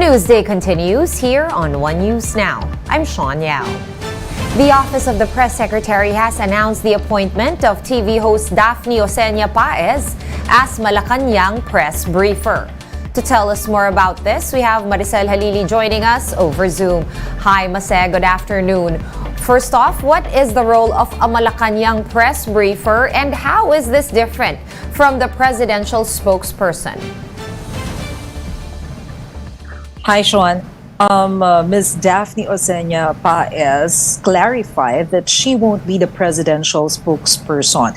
news day continues here on One News Now. I'm Sean Yao. The Office of the Press Secretary has announced the appointment of TV host Daphne Oseña-Paez as Malacañang press briefer. To tell us more about this, we have Maricel Halili joining us over Zoom. Hi, Mase. Good afternoon. First off, what is the role of a Malacañang press briefer and how is this different from the presidential spokesperson? Hi, Sean. Ms. Daphne Oseña-Paez clarified that she won't be the presidential spokesperson.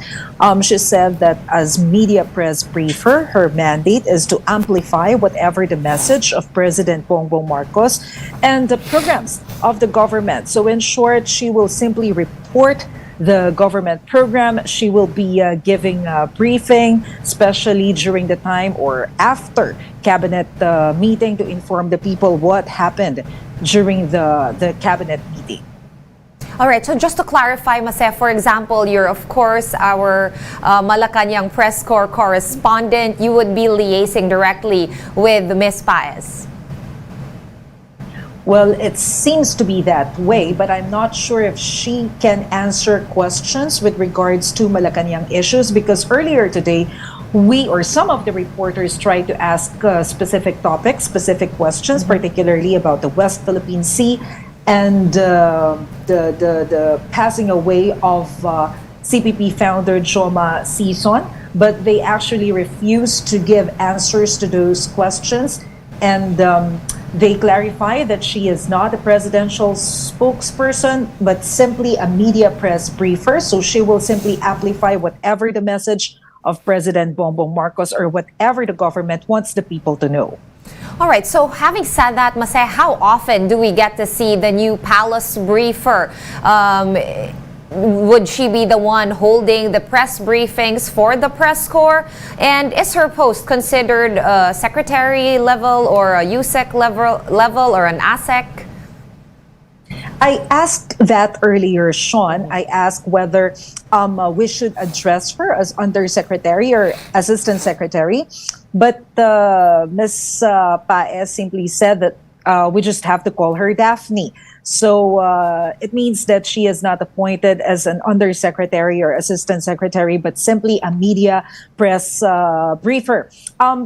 She said that as media press briefer, her mandate is to amplify whatever the message of President Bongbong Marcos and the programs of the government. So in short, she will simply report the government program. She will be giving a briefing, especially during the time or after cabinet meeting, to inform the people what happened during the cabinet meeting. All right, so just to clarify, Mase, for example, you're of course our Malacañang press corps correspondent. You would be liaising directly with Ms. Paez. Well, it seems to be that way, but I'm not sure if she can answer questions with regards to Malacañang issues, because earlier today, we or some of the reporters tried to ask specific topics, specific questions, particularly about the West Philippine Sea and the passing away of CPP founder Joma Sison, but they actually refused to give answers to those questions. And they clarify that she is not a presidential spokesperson, but simply a media press briefer. So she will simply amplify whatever the message of President Bongbong Marcos or whatever the government wants the people to know. All right, so having said that, Mase, how often do we get to see the new palace briefer? Would she be the one holding the press briefings for the press corps? And is her post considered a secretary level or a USEC level or an ASEC? I asked that earlier, Sean. I asked whether we should address her as undersecretary or assistant secretary. But Ms. Paez simply said that we just have to call her Daphne. So it means that she is not appointed as an undersecretary or assistant secretary, but simply a media press briefer.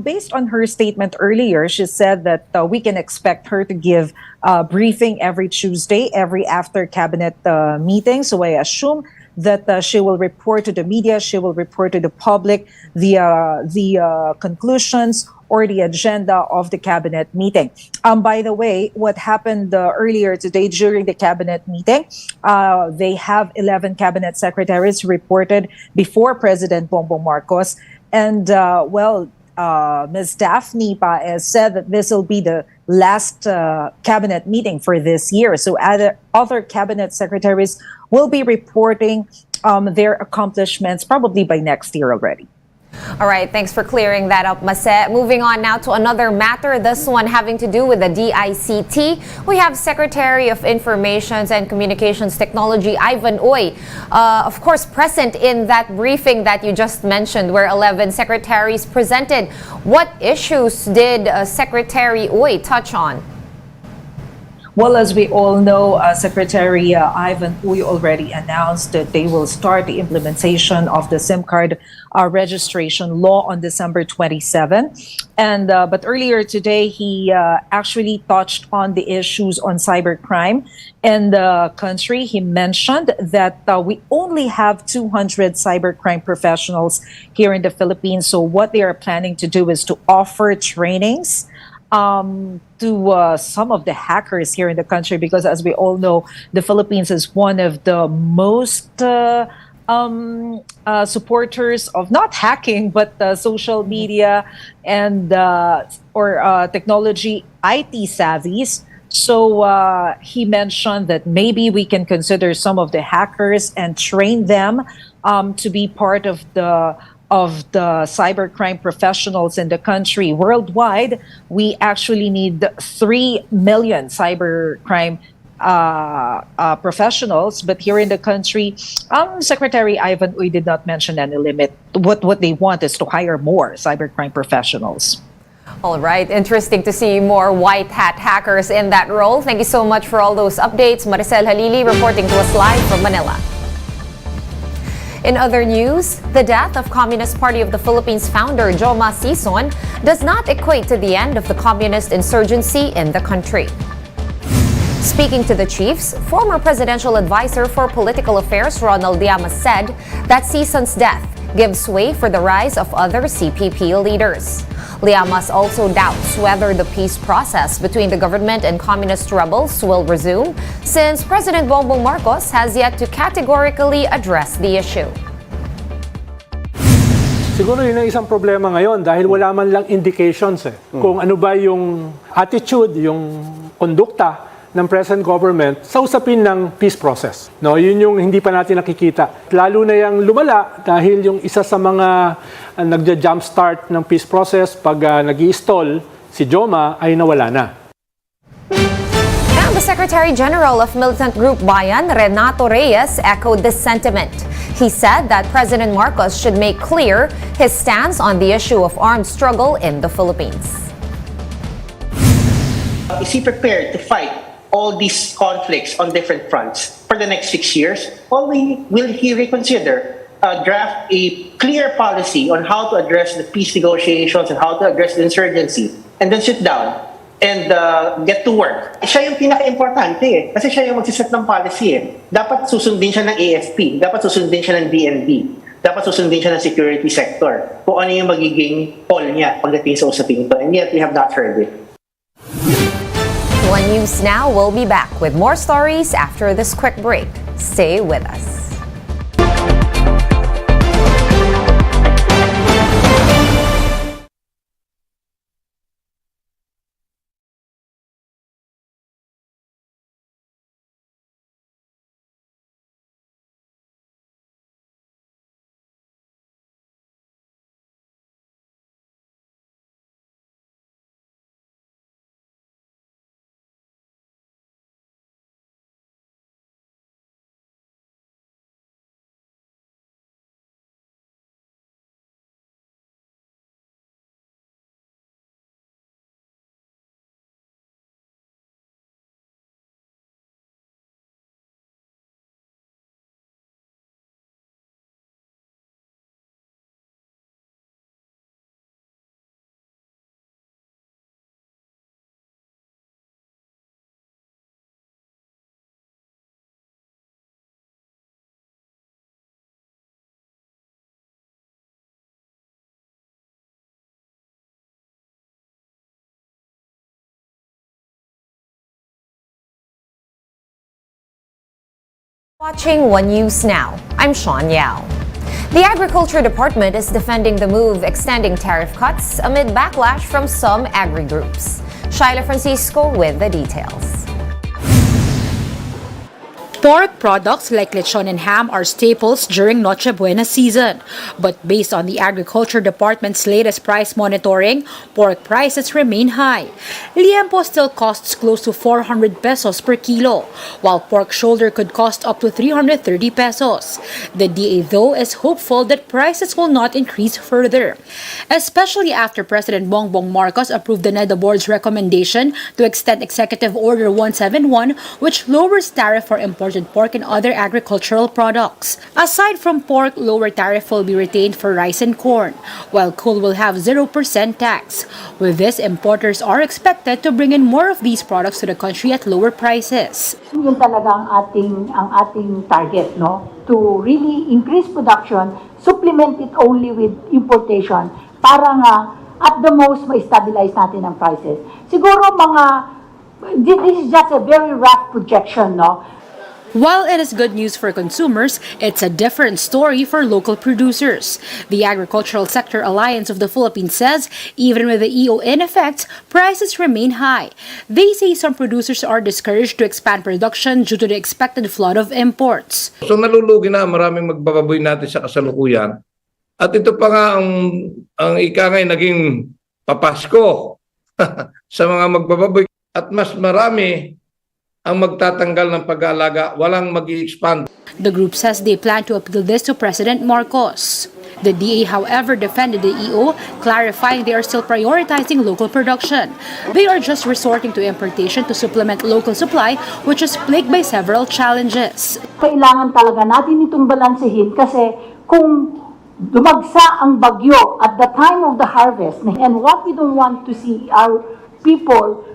Based on her statement earlier, she said that we can expect her to give a briefing every Tuesday, every after cabinet meeting. So I assume that she will report to the media, she will report to the public the conclusions or the agenda of the cabinet meeting. By the way, what happened earlier today during the cabinet meeting, they have 11 cabinet secretaries reported before President Bongbong Marcos. And Ms. Daphne Paez said that this will be the last cabinet meeting for this year. So other cabinet secretaries will be reporting their accomplishments probably by next year already. All right, thanks for clearing that up, Mase. Moving on now to another matter, this one having to do with the DICT. We have Secretary of Information and Communications Technology, Ivan Uy, of course, present in that briefing that you just mentioned, where 11 secretaries presented. What issues did Secretary Uy touch on? Well, as we all know, Secretary Ivan Uy already announced that they will start the implementation of the SIM card registration law on December 27. But earlier today, he actually touched on the issues on cybercrime in the country. He mentioned that we only have 200 cybercrime professionals here in the Philippines. So what they are planning to do is to offer trainings to some of the hackers here in the country, because as we all know, the Philippines is one of the most supporters of not hacking, but social media and or technology IT savvies. So he mentioned that maybe we can consider some of the hackers and train them to be part of the cybercrime professionals in the country. Worldwide, we actually need 3 million cybercrime professionals, but here in the country, Secretary Ivan Uy did not mention any limit. What they want is to hire more cybercrime professionals. All right, interesting to see more white hat hackers in that role. Thank you so much for all those updates. Maricel Halili reporting to us live from Manila. In other news, the death of Communist Party of the Philippines founder Joma Sison does not equate to the end of the communist insurgency in the country. Speaking to the chiefs, former presidential advisor for political affairs Ronald Llamas said that Sison's death gives way for the rise of other CPP leaders. Llamas also doubts whether the peace process between the government and communist rebels will resume since President Bongbong Marcos has yet to categorically address the issue. Siguro yun ang isang problema ngayon dahil wala man lang indications kung ano ba yung attitude, yung kondukta ng present government sa usapin ng peace process. No, yun yung hindi pa natin nakikita. Lalo na yung lumala dahil yung isa sa mga nagja-jumpstart ng peace process pag nag-i-stall si Joma ay nawala na. And the Secretary General of militant group Bayan, Renato Reyes, echoed this sentiment. He said that President Marcos should make clear his stance on the issue of armed struggle in the Philippines. Is he prepared to fight all these conflicts on different fronts for the next 6 years? Or will he reconsider, draft a clear policy on how to address the peace negotiations and how to address the insurgency, and then sit down and get to work? Siya yung pinaka-importante kasi siya yung magsiset ng policy Dapat susundin siya ng AFP, dapat susundin siya ng DND, dapat susundin siya ng security sector kung ano yung magiging call niya pagdating sa usapin ito, and yet we have not heard it. One News Now will be back with more stories after this quick break. Stay with us. Watching One News Now, I'm Sean Yao. The Agriculture Department is defending the move extending tariff cuts amid backlash from some agri groups. Shaila Francisco with the details. Pork products like lechon and ham are staples during Noche Buena season. But based on the Agriculture Department's latest price monitoring, pork prices remain high. Liempo still costs close to 400 pesos per kilo, while pork shoulder could cost up to 330 pesos. The DA, though, is hopeful that prices will not increase further, especially after President Bongbong Marcos approved the NEDA Board's recommendation to extend Executive Order 171, which lowers tariff for imported pork and other agricultural products. Aside from pork, lower tariff will be retained for rice and corn, while coal will have 0% tax. With this, importers are expected to bring in more of these products to the country at lower prices. Yun talaga ang ating target, no? To really increase production, supplement it only with importation para nga at the most ma-stabilize natin ang prices. Siguro this is just a very rough projection, no? While it is good news for consumers, it's a different story for local producers. The Agricultural Sector Alliance of the Philippines says even with the EON effects, prices remain high. They say some producers are discouraged to expand production due to the expected flood of imports. So nalulugi na maraming magbababoy natin sa kasalukuyan. At ito pa nga ang ika ngay naging papasko sa mga magbababoy. At mas marami ang magtatanggal ng pag-aalaga, walang mag-i-expand. The group says they plan to appeal this to President Marcos. The DA, however, defended the EO, clarifying they are still prioritizing local production. They are just resorting to importation to supplement local supply, which is plagued by several challenges. Kailangan talaga natin itong balansehin kasi kung dumagsa ang bagyo at the time of the harvest, and what we don't want to see are people,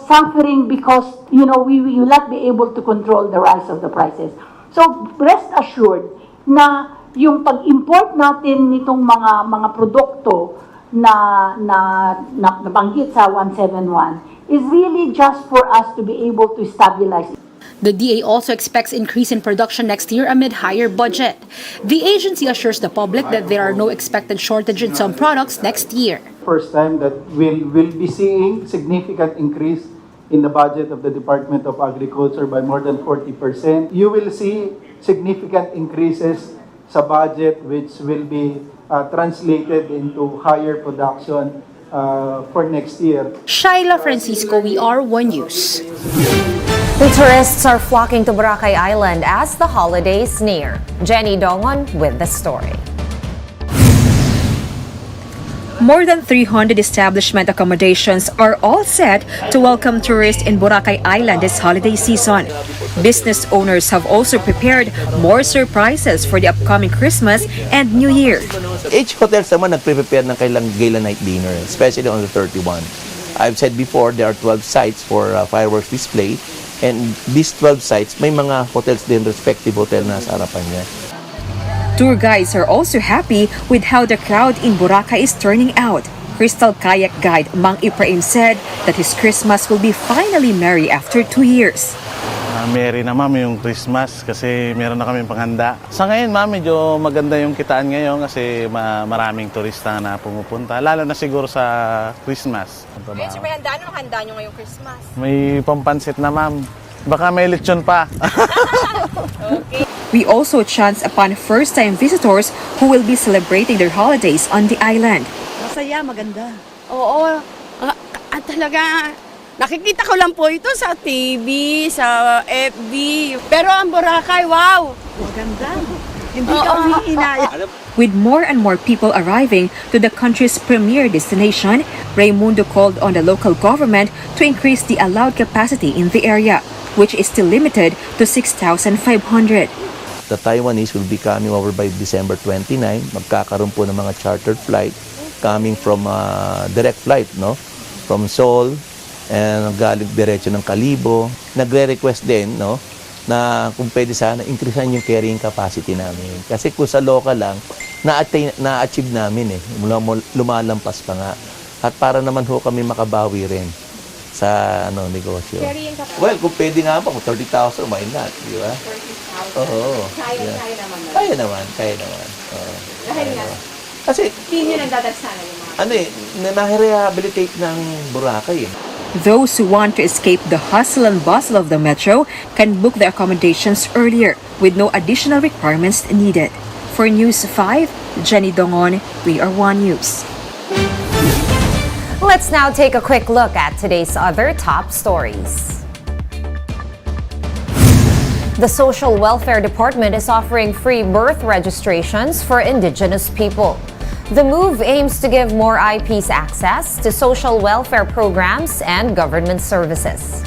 suffering because, we will not be able to control the rise of the prices. So, rest assured na yung pag-import natin nitong mga produkto na nabanggit sa 171 is really just for us to be able to stabilize it. The DA also expects increase in production next year amid higher budget. The agency assures the public that there are no expected shortage in some products next year. First time that we'll be seeing significant increase in the budget of the Department of Agriculture by more than 40%. You will see significant increases sa budget which will be translated into higher production for next year. Shaila Francisco, we are One News. The tourists are flocking to Boracay Island as the holidays near. Jenny Dongon with the story. More than 300 establishment accommodations are all set to welcome tourists in Boracay Island this holiday season. Business owners have also prepared more surprises for the upcoming Christmas and New Year. Each hotels naman nagprepare ng kailang gala night dinner, especially on the 31. I've said before, there are 12 sites for fireworks display, and these 12 sites, may mga hotels din, respective hotel na sa harapan niya. Tour guides are also happy with how the crowd in Boracay is turning out. Crystal Kayak Guide Mang Ibrahim said that his Christmas will be finally merry after 2 years. Merry na ma'am yung Christmas kasi meron na kaming panghanda. Sa ngayon ma'am, medyo maganda yung kitaan ngayon kasi maraming turista na pumupunta. Lalo na siguro sa Christmas. Yes, may handa. Anong handa nyo ngayong Christmas? May pampansit na ma'am. Baka may lechon pa. Okay. We also chance upon first-time visitors who will be celebrating their holidays on the island. Masaya, maganda. Oo. Talaga, nakikita ko lang po ito sa TV, sa FB. Pero ang Boracay, wow! Maganda. Hindi kami inaya. With more and more people arriving to the country's premier destination, Raimundo called on the local government to increase the allowed capacity in the area, which is still limited to 6,500. The Taiwanese will be coming over by December 29. Magkakaroon po ng mga chartered flight coming from direct flight, no? From Seoul and galing diretso ng Calibo. Nagre-request din, no? Na kung pwede sana increasean yung carrying capacity namin. Kasi kung sa local lang, na-achieve namin eh. Lumalampas pa nga. At para naman ho kami makabawi rin sa negosyo. Well, kung pwede nga pa, kung 30,000, why not? Di ba? 30,000? Oo. Kaya naman. Kaya naman. Dahil nga, kasi, hindi nyo nagdadagsana yung mga... na-rehabilitate ng Boracay eh. Those who want to escape the hustle and bustle of the metro can book their accommodations earlier with no additional requirements needed. For News 5, Jenny Dongon, we are One News. Let's now take a quick look at today's other top stories. The Social Welfare Department is offering free birth registrations for Indigenous people. The move aims to give more IPs access to social welfare programs and government services.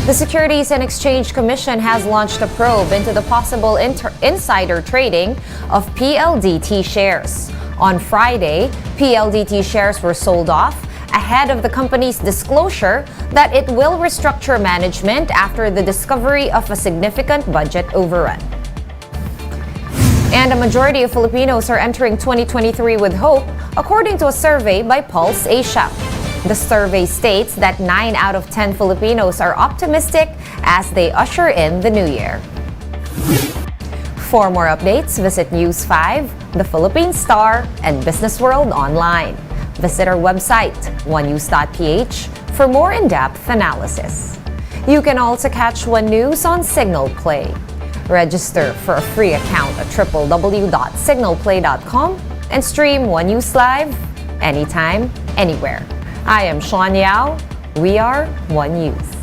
The Securities and Exchange Commission has launched a probe into the possible insider trading of PLDT shares. On Friday, PLDT shares were sold off ahead of the company's disclosure that it will restructure management after the discovery of a significant budget overrun. And a majority of Filipinos are entering 2023 with hope, according to a survey by Pulse Asia. The survey states that 9 out of 10 Filipinos are optimistic as they usher in the new year. For more updates, visit News 5, The Philippine Star, and Business World online. Visit our website, onenews.ph, for more in-depth analysis. You can also catch One News on Signal Play. Register for a free account at www.signalplay.com and stream One News Live anytime, anywhere. I am Sean Yao. We are One News.